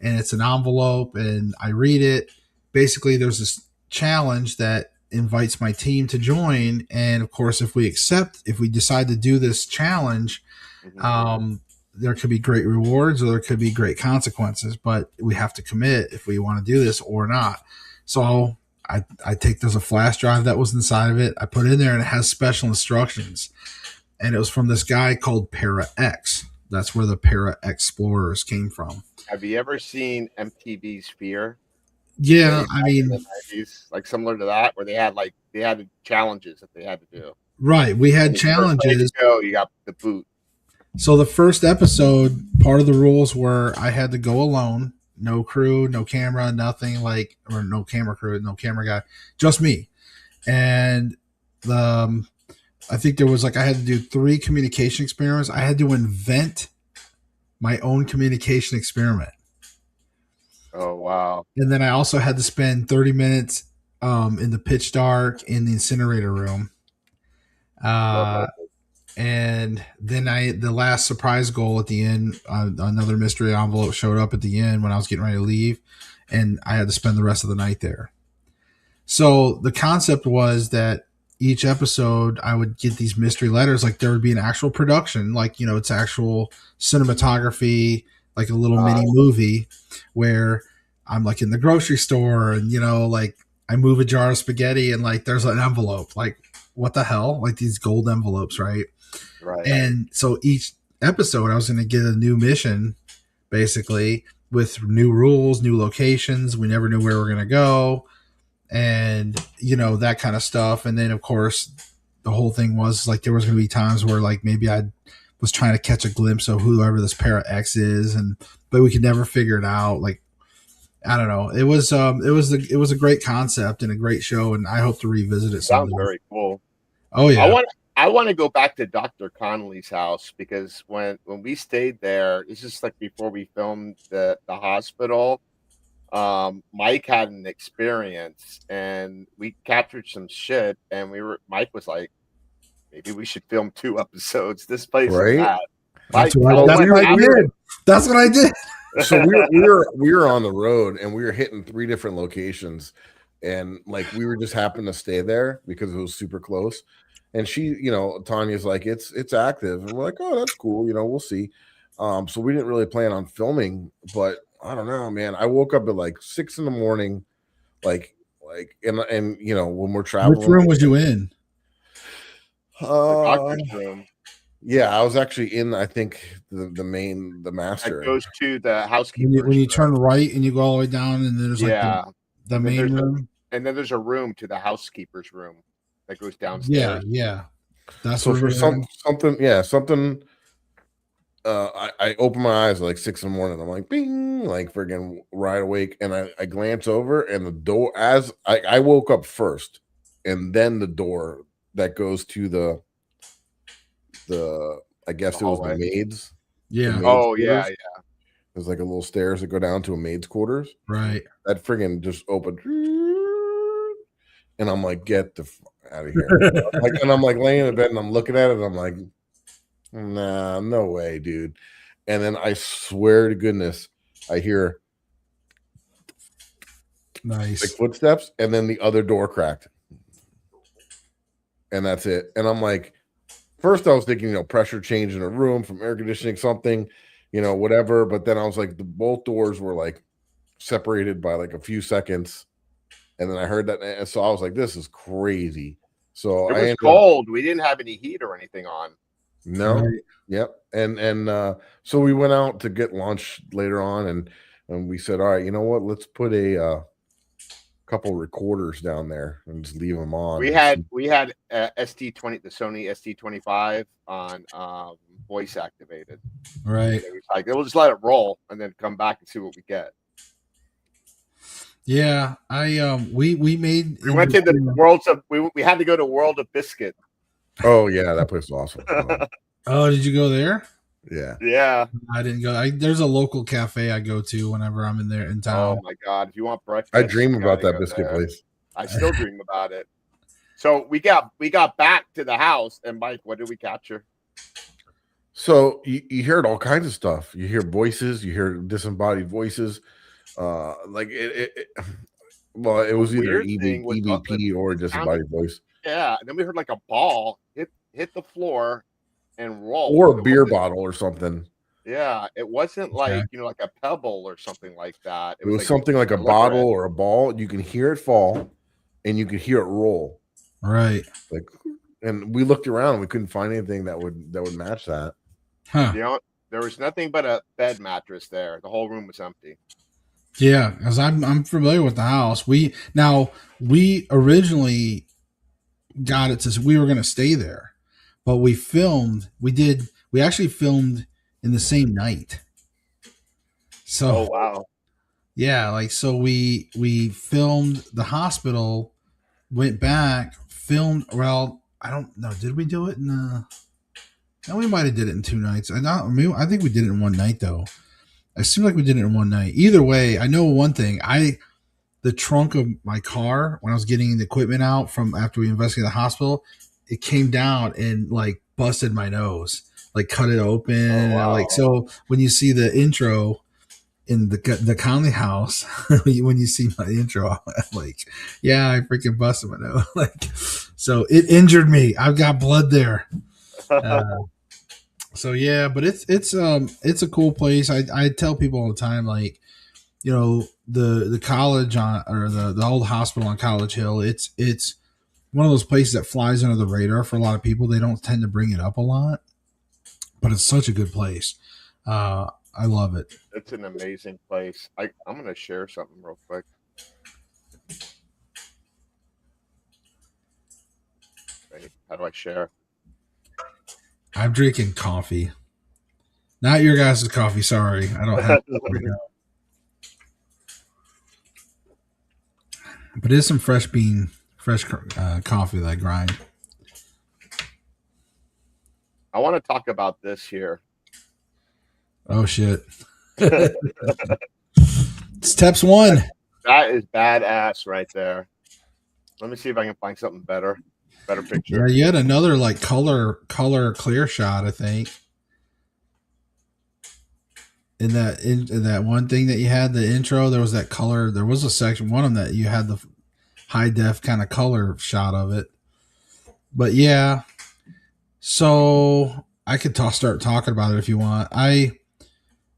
and it's an envelope, and I read it. Basically, there's this challenge that invites my team to join, and of course, if we decide to do this challenge, there could be great rewards or there could be great consequences, but we have to commit if we want to do this or not. So there's a flash drive that was inside of it. I put it in there and it has special instructions. And it was from this guy called ParaFlixx. That's where the Para Explorers came from. Have you ever seen MTV's Fear? Yeah, I mean, the 90s, like similar to that, where they had challenges that they had to do. Right, we had challenges. You got the boot. So the first episode, part of the rules were I had to go alone, no crew, no camera, nothing or no camera crew, no camera guy, just me. And I think there was I had to do 3 communication experiments. I had to invent my own communication experiment. Oh, wow. And then I also had to spend 30 minutes in the pitch dark in the incinerator room. And then the last surprise goal at the end, another mystery envelope showed up at the end when I was getting ready to leave, and I had to spend the rest of the night there. So the concept was that each episode I would get these mystery letters, like there would be an actual production, it's actual cinematography, like a little mini movie where I'm in the grocery store and, I move a jar of spaghetti and there's an envelope, what the hell? These gold envelopes, right? Right. And so each episode I was going to get a new mission, basically, with new rules, new locations. We never knew where we were going to go. And, that kind of stuff. And then, of course, the whole thing was there was going to be times where maybe I was trying to catch a glimpse of whoever this ParaFlixx is, but we could never figure it out. I don't know. It was a great concept and a great show, and I hope to revisit it. Sounds very cool. Oh yeah. I want to go back to Dr. Connolly's house, because when we stayed there, it's just before we filmed the hospital. Mike had an experience and we captured some shit, and Mike was like, maybe we should film 2 episodes. This place is that. That's what I did. So we were on the road and we were hitting 3 different locations, and we were just happened to stay there because it was super close. And she, Tanya's like, it's active, and we're like, oh, that's cool. We'll see. So we didn't really plan on filming, but I don't know, man. I woke up at 6 a.m, and when we're traveling. Which room was you in? The doctor's room. Yeah, I was actually in, I think, the master. It goes to the housekeeper. When you turn right and you go all the way down, and there's the main room. And then there's a room to the housekeeper's room that goes downstairs. Yeah. That's so for something. I open my eyes at 6 a.m. I'm like, bing, friggin' wide awake, and I glance over, and the door, as I woke up first, and then the door that goes to the I guess it was the maids. Yeah. Yeah. There's a little stairs that go down to a maid's quarters. Right. That friggin' just opened, and I'm like, get the fuck out of here. And I'm laying in bed and I'm looking at it and I'm like, nah, no way, dude. And then I swear to goodness, I hear footsteps, and then the other door cracked. And that's it. And I'm like, first I was thinking, pressure change in a room from air conditioning, something, whatever. But then I was like, both doors were separated by a few seconds. And then I heard that. And so I was like, this is crazy. So it was cold. We didn't have any heat or anything on. No. Right. Yep. And so we went out to get lunch later on, and we said, all right, you know what? Let's put a couple recorders down there and just leave them on. We had ST20, the Sony ST25 on voice activated. Right. We'll just let it roll and then come back and see what we get. Yeah, we went to the Worlds of we had to go to World of Biscuit. Oh yeah, that place was awesome. Oh, did you go there? Yeah. Yeah. I didn't go. There's a local cafe I go to whenever I'm in town. Oh my God! If you want breakfast, I dream you about gotta that go biscuit there. place. I still dream about it. So we got back to the house, and Mike, what did we capture? So you heard all kinds of stuff. You hear voices. You hear disembodied voices. Like it well, it was either Weird thing was, EVP or disembodied voice, Yeah, and then we heard like a ball hit the floor and roll, or a beer bottle or something. Yeah, it wasn't like like a pebble or something like that. It was something like a bottle or a ball. You can hear it fall, and you could hear it roll. Right. Like, and we looked around. We couldn't find anything that would match that. Huh. There was nothing but a bed mattress there. The whole room was empty. Yeah, because I'm familiar with the house. We originally got it to we were going to stay there, but we actually filmed in the same night. So oh wow, yeah, like so we filmed the hospital, went back, filmed. Well, I don't know. Did we do it in? No, we might have did it in 2 nights. I think we did it in one night though. It seemed like we did it in one night. Either way, I know one thing. The trunk of my car, when I was getting the equipment out from after we investigated the hospital, it came down and like busted my nose, like cut it open. Oh, wow. Like, so when you see the intro in the Conley house, when you see my intro, I'm like, yeah, I freaking busted my nose. Like, so it injured me. I've got blood there. So yeah, but it's a cool place. I tell people all the time, like, you know, the college or the old hospital on College Hill, it's one of those places that flies under the radar for a lot of people. They don't tend to bring it up a lot, but it's such a good place. I love it. It's an amazing place. I'm going to share something real quick. Okay, how do I share? I'm drinking coffee. Not your guys' coffee, sorry. I don't have but it is some fresh coffee that I grind. I want to talk about this here. Oh shit. It's Teps 1. That is badass right there. Let me see if I can find something better picture. Yeah, you had another like color clear shot, I think. In that one thing that you had, the intro, there was that color. There was a section, one of them that you had the high def kind of color shot of it. But yeah, so I could start talking about it if you want.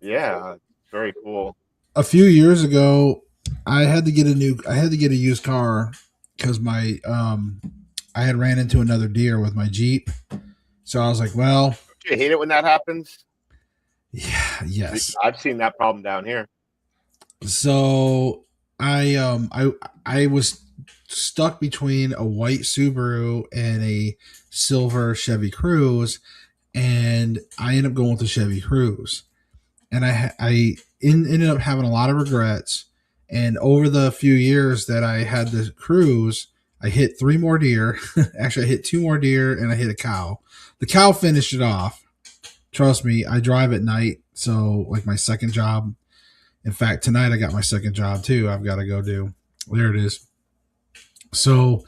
Yeah, very cool. A few years ago, I had to get a used car because my I had ran into another deer with my Jeep. So I was like, well, do you hate it when that happens? Yeah, yes. I've seen that problem down here. So I was stuck between a white Subaru and a silver Chevy Cruze, and I ended up going with the Chevy Cruze. And I ended up having a lot of regrets. And over the few years that I had the Cruze, I hit 3 more deer. Actually, I hit 2 more deer, and I hit a cow. The cow finished it off. Trust me, I drive at night. So, like my second job. In fact, tonight I got my second job too. I've got to go do. There it is. So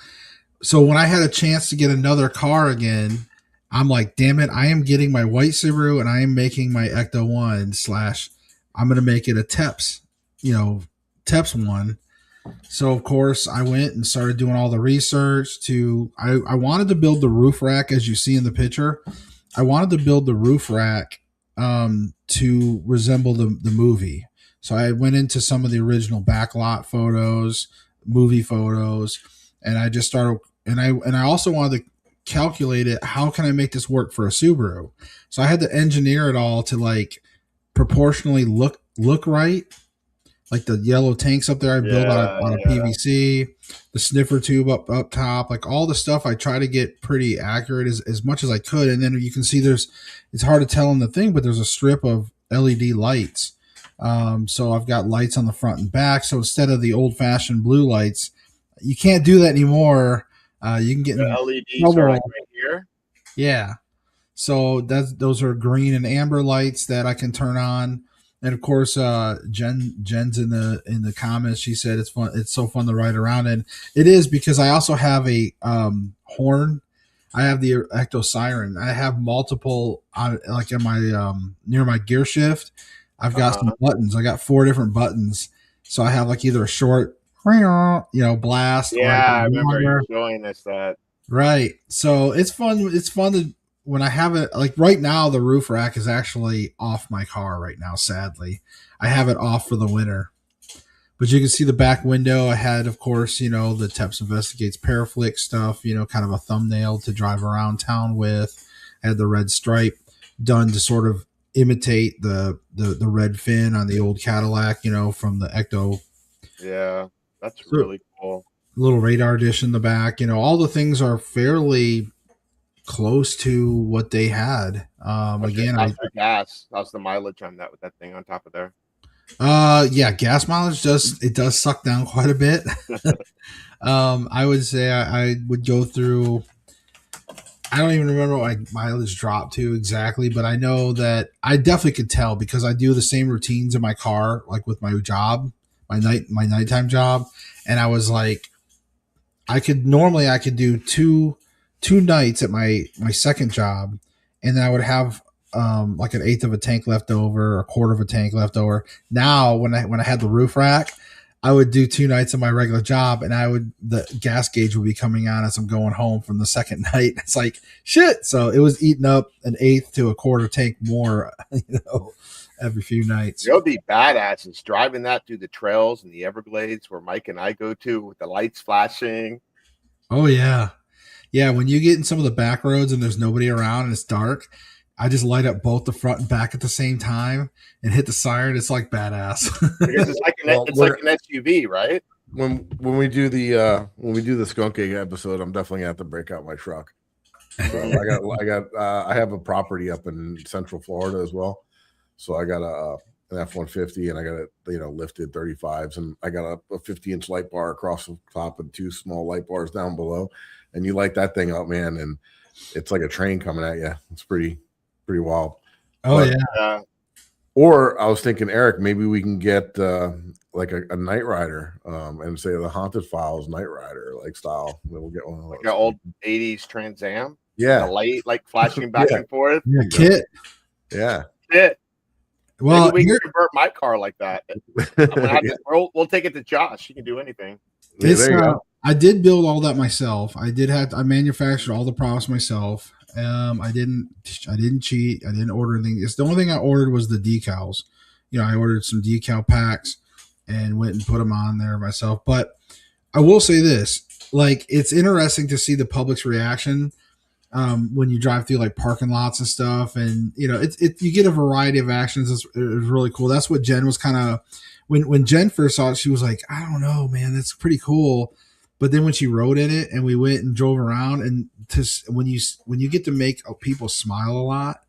when I had a chance to get another car again, I'm like, damn it, I am getting my white Subaru and I am making my Ecto 1 / I'm going to make it a Teps, Teps 1. So of course I went and started doing all the research I wanted to build the roof rack as you see in the picture. I wanted to build the roof rack to resemble the movie. So I went into some of the original backlot photos, movie photos, and I just started, and I also wanted to calculate it. How can I make this work for a Subaru? So I had to engineer it all to like proportionally look right. Like the yellow tanks up there, I built on a PVC, the sniffer tube up top, like all the stuff. I try to get pretty accurate as much as I could. And then you can see it's hard to tell in the thing, but there's a strip of LED lights. So I've got lights on the front and back. So instead of the old fashioned blue lights, you can't do that anymore. You can get the LEDs are like right here. Yeah. So those are green and amber lights that I can turn on. And of course, Jen's in the comments. She said it's fun. It's so fun to ride around, and it is because I also have a horn. I have the Ecto Siren. I have multiple like in my near my gear shift. I've got some buttons. I got 4 different buttons. So I have like either a short, blast. Yeah, or I remember you showing us that. Right. So it's fun. It's fun to when I have it. Like right now, the roof rack is actually off my car right now. Sadly, I have it off for the winter. But you can see the back window. I had, of course, the Teps Investigates ParaFlixx stuff. Kind of a thumbnail to drive around town with. I had the red stripe done to sort of imitate the red fin on the old Cadillac. From the Ecto. Yeah, that's really cool. Little radar dish in the back. All the things are fairly close to what they had. Again, how's the gas? How's the mileage on that with that thing on top of there? Yeah, gas mileage does suck down quite a bit. I would say I would go through. I don't even remember what my mileage dropped to exactly, but I know that I definitely could tell because I do the same routines in my car, like with my job, my nighttime job, and I was like, I could do two nights at my second job, and then I would have like an eighth of a tank left over, or a quarter of a tank left over. Now, when I had the roof rack, I would do 2 nights of my regular job, and the gas gauge would be coming on as I'm going home from the second night. It's like shit. So it was eating up an eighth to a quarter tank more, every few nights. It'll be badass. It's driving that through the trails in the Everglades where Mike and I go to with the lights flashing. Oh yeah. Yeah. When you get in some of the back roads and there's nobody around and it's dark, I just light up both the front and back at the same time and hit the siren. It's like badass. Because it's like an SUV, right? When we do the skunk egg episode, I'm definitely gonna have to break out my truck. So I have a property up in Central Florida as well. So I got an F-150 and I got it, lifted 35s, and I got a 50-inch light bar across the top and 2 small light bars down below. And you light that thing up, man, and it's like a train coming at you. It's pretty wild. Oh, yeah. Or I was thinking, Eric, maybe we can get like a Night Rider and say the Haunted Files Night Rider like style. Then we'll get one of those. Like an old 80s Trans Am. Yeah. The light like flashing back and forth. Yeah, kit. Yeah. Kit. Well, maybe we can convert my car like that. We'll take it to Josh. He can do anything. Yeah, there you go. I did build all that myself. I manufactured all the props myself. I didn't cheat. I didn't order anything. The only thing I ordered was the decals. I ordered some decal packs and went and put them on there myself. But I will say this, like, it's interesting to see the public's reaction when you drive through like parking lots and stuff. And, you get a variety of actions. It's really cool. That's what Jen was kind of, when Jen first saw it, she was like, I don't know, man, that's pretty cool. But then when she rode in it and we went and drove around, and when you get to make people smile a lot,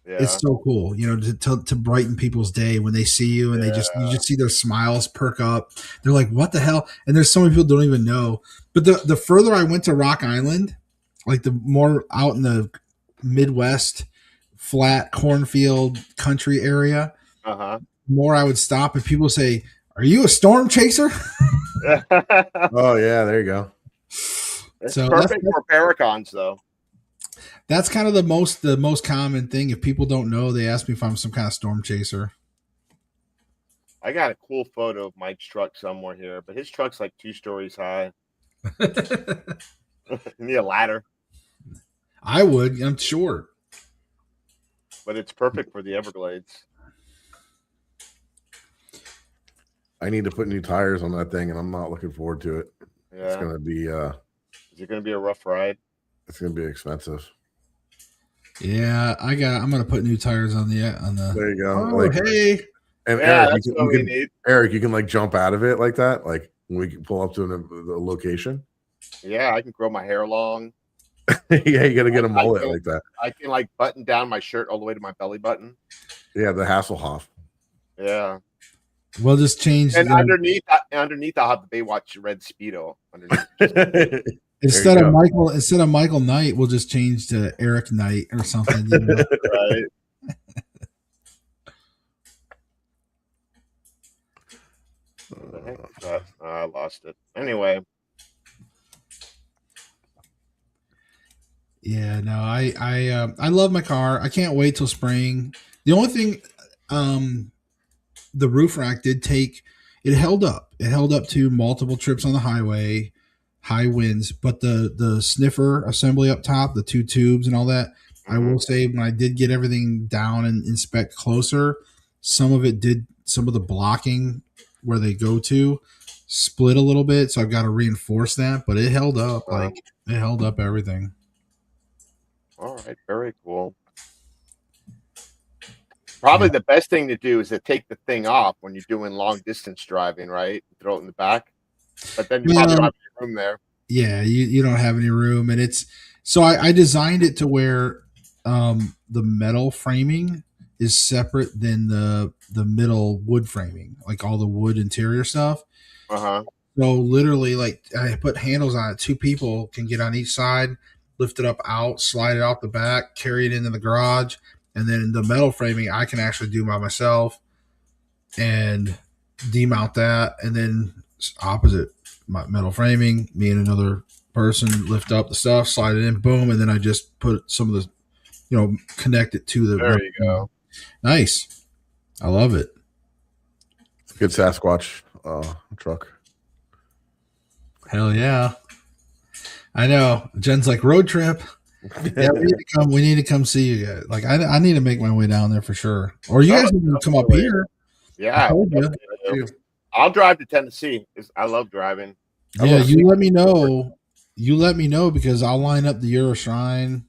it's so cool, to brighten people's day when they see you and you just see their smiles perk up. They're like, what the hell? And there's so many people don't even know. But the further I went to Rock Island, like the more out in the Midwest, flat cornfield country area, more I would stop and people say, are you a storm chaser? Oh yeah, there you go. It's perfect for Paracons, though. That's kind of the most common thing. If people don't know, they ask me if I'm some kind of storm chaser. I got a cool photo of Mike's truck somewhere here, but his truck's like 2 stories high. Need a ladder. I would, I'm sure. But it's perfect for the Everglades. I need to put new tires on that thing, and I'm not looking forward to it. Yeah. It's gonna be is it gonna be a rough ride? It's gonna be expensive. Yeah, I'm gonna put new tires on the There you go. Oh, hey. And Eric, you can like jump out of it like that, like when we can pull up to the location. Yeah, I can grow my hair long. Yeah, you gotta get a mullet like that. I can like button down my shirt all the way to my belly button. Yeah, the Hasselhoff. Yeah. We'll just change. And underneath, I'll have the Baywatch red Speedo underneath. Instead you of go. Michael Knight, we'll just change to Eric Knight or something. You know? Right. What the heck is that? I lost it. Anyway. Yeah, no, I love my car. I can't wait till spring. The only thing, the roof rack did take, it held up. It held up to multiple trips on the highway, high winds, but the sniffer assembly up top, the two tubes and all that, I will say when I did get everything down and inspect closer, some of the blocking where they go to split a little bit, so I've got to reinforce that, but it held up. Like, it held up everything. All right, very cool. Probably the best thing to do is to take the thing off when you're doing long distance driving, right? Throw it in the back, but then you probably don't have any room there. Yeah, you don't have any room, and it's so I designed it to where the metal framing is separate than the middle wood framing, like all the wood interior stuff. Uh-huh. So literally, like, I put handles on it. 2 people can get on each side, lift it up out, slide it out the back, carry it into the garage, and then the metal framing I can actually do by myself and demount that, and then opposite my metal framing, me and another person lift up the stuff, slide it in, boom, and then I just put some of the, connect it to the. There you go. Nice. I love it. Good Sasquatch truck. Hell yeah. I know. Jen's like, road trip. Yeah, we need to come see you guys. Like, I need to make my way down there for sure. Or you guys need to come up here. Yeah. I'll drive to Tennessee. I love driving. Yeah, you let me know. You let me know because I'll line up the Euro Shrine.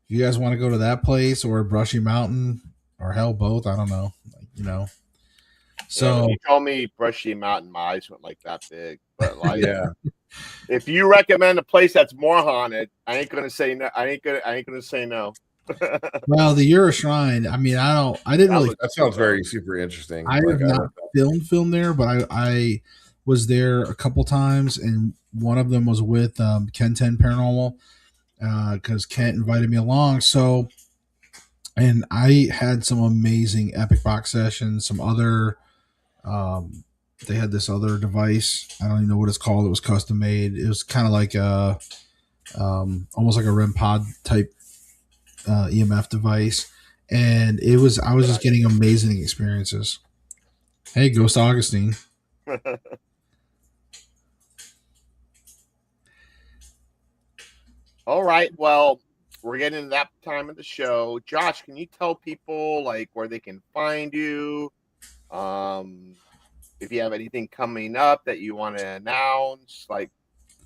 If you guys want to go to that place or Brushy Mountain or hell both, I don't know. So you told me Brushy Mountain, my eyes went like that big. But like, yeah, if you recommend a place that's more haunted, I ain't gonna say no. I ain't gonna say no. Well, the Euro Shrine. I mean, I didn't really. That sounds very super interesting. I have not filmed there, but I was there a couple times, and one of them was with Ken 10 Paranormal because Kent invited me along. So, and I had some amazing epic box sessions. Some other, they had this other device. I don't even know what it's called. It was custom made. It was kind of like a, almost like a REM pod type EMF device, and I was just getting amazing experiences. Hey, Ghost Augustine. All right, well, we're getting to that time of the show. Josh, can you tell people like where they can find you? If you have anything coming up that you want to announce, like,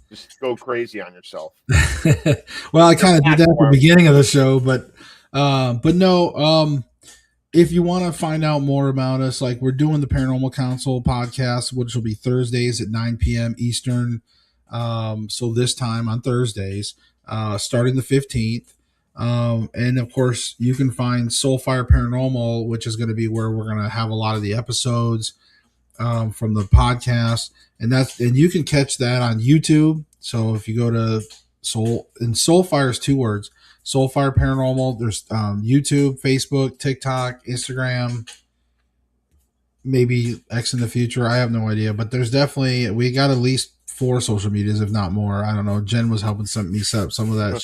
just go crazy on yourself. Well, I kind of did that at the beginning of the show, but no. If you want to find out more about us, like, we're doing the Paranormal Council podcast, which will be Thursdays at 9 p.m. Eastern. So this time on Thursdays, starting the 15th. And of course, you can find Soulfire Paranormal, which is going to be where we're going to have a lot of the episodes from the podcast, and you can catch that on YouTube. So if you go to Soulfire is 2 words, Soulfire Paranormal. There's YouTube, Facebook, TikTok, Instagram, maybe X in the future. I have no idea, but there's definitely, we got at least 4 social medias, if not more. I don't know. Jen was helping me set up some of that.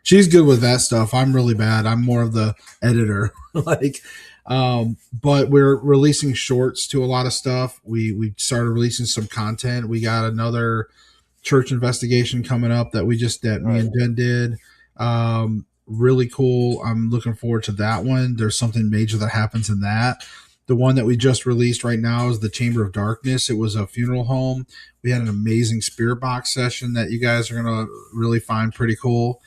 She's good with that stuff. I'm really bad. I'm more of the editor. But we're releasing shorts to a lot of stuff. We started releasing some content. We got another church investigation coming up that me and Jen did. Really cool. I'm looking forward to that one. There's something major that happens in that. The one that we just released right now is the Chamber of Darkness. It was a funeral home. We had an amazing spirit box session that you guys are going to really find pretty cool.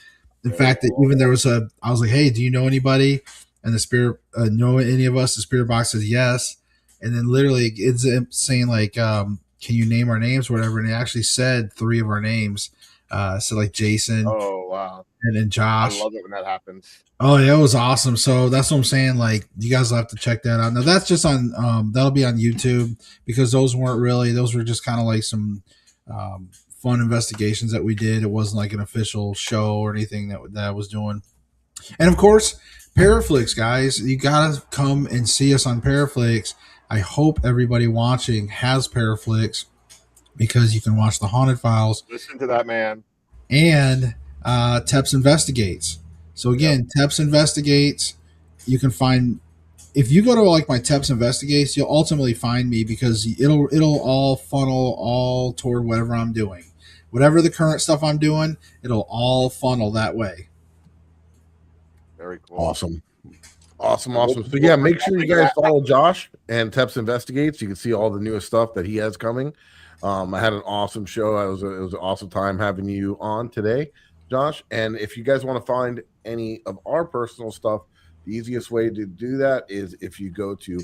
In fact, even I was like, hey, do you know anybody? And the spirit, know any of us? The spirit box says yes. And then literally it's saying like, can you name our names or whatever? And it actually said 3 of our names. So like Jason. Oh, wow. And then Josh. I love it when that happens. Oh, yeah, it was awesome. So that's what I'm saying. Like, you guys will have to check that out. Now that's just on, that'll be on YouTube because those were just kind of like some fun investigations that we did. It wasn't like an official show or anything that I was doing. And of course, ParaFlixx, guys, you gotta come and see us on ParaFlixx. I hope everybody watching has ParaFlixx because you can watch the Haunted Files. Listen to that man. And Teps Investigates. So again, Teps Investigates. You can find, if you go to like my Teps Investigates, you'll ultimately find me because it'll all funnel all toward whatever I'm doing. Whatever the current stuff I'm doing, it'll all funnel that way. Very cool. Awesome. So yeah, make sure you guys follow Josh and Teps Investigates. You can see all the newest stuff that he has coming. I had an awesome show. It was an awesome time having you on today, Josh. And if you guys want to find any of our personal stuff, the easiest way to do that is if you go to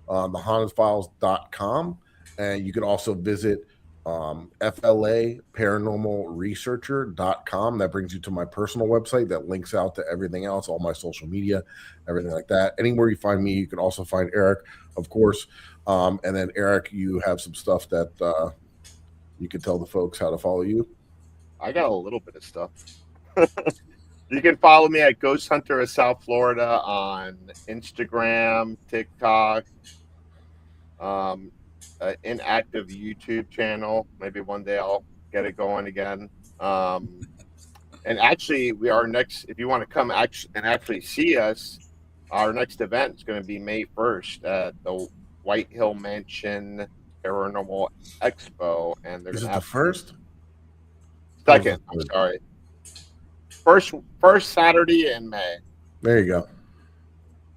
thehauntedfiles.com, and you can also visit FLA Paranormal Researcher.com. That brings you to my personal website that links out to everything else, all my social media, everything like that. Anywhere you find me, you can also find Eric, of course. And then Eric, you have some stuff that you can tell the folks how to follow you. I got a little bit of stuff. You can follow me at Ghost Hunter of South Florida on Instagram, TikTok, inactive YouTube channel. Maybe one day I'll get it going again. And actually, we are next. If you want to come actually see us, our next event is going to be May 1st at the White Hill Mansion Paranormal Expo, and they're Is going it to the first? Second. I'm sorry. First Saturday in May. There you go.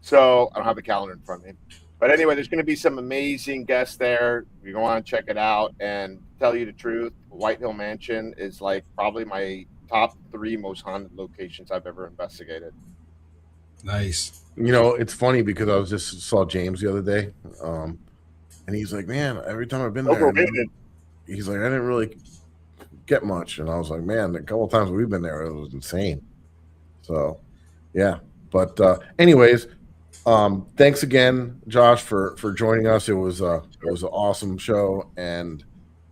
So I don't have a calendar in front of me. But anyway, there's going to be some amazing guests there. You want to check it out. And tell you the truth, White Hill Mansion is like probably my top 3 most haunted locations I've ever investigated. Nice. You know, it's funny because I was just saw James the other day, and he's like, "Man, every time I've been there, he's like, I didn't really get much." And I was like, "Man, a couple of times we've been there, it was insane." So, yeah. But anyways, thanks again, Josh, for joining us. It was an awesome show, and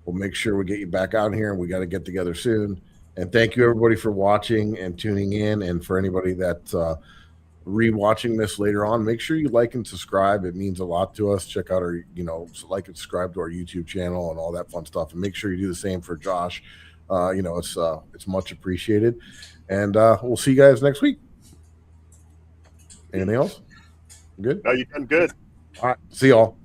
we'll make sure we get you back out here, and we got to get together soon. And thank you everybody for watching and tuning in, and for anybody that's rewatching this later on, make sure you like and subscribe. It means a lot to us. Check out our, like and subscribe to our YouTube channel and all that fun stuff, and make sure you do the same for Josh. It's much appreciated, and we'll see you guys next week. Anything else? Good? No, you've done good. All right. See y'all.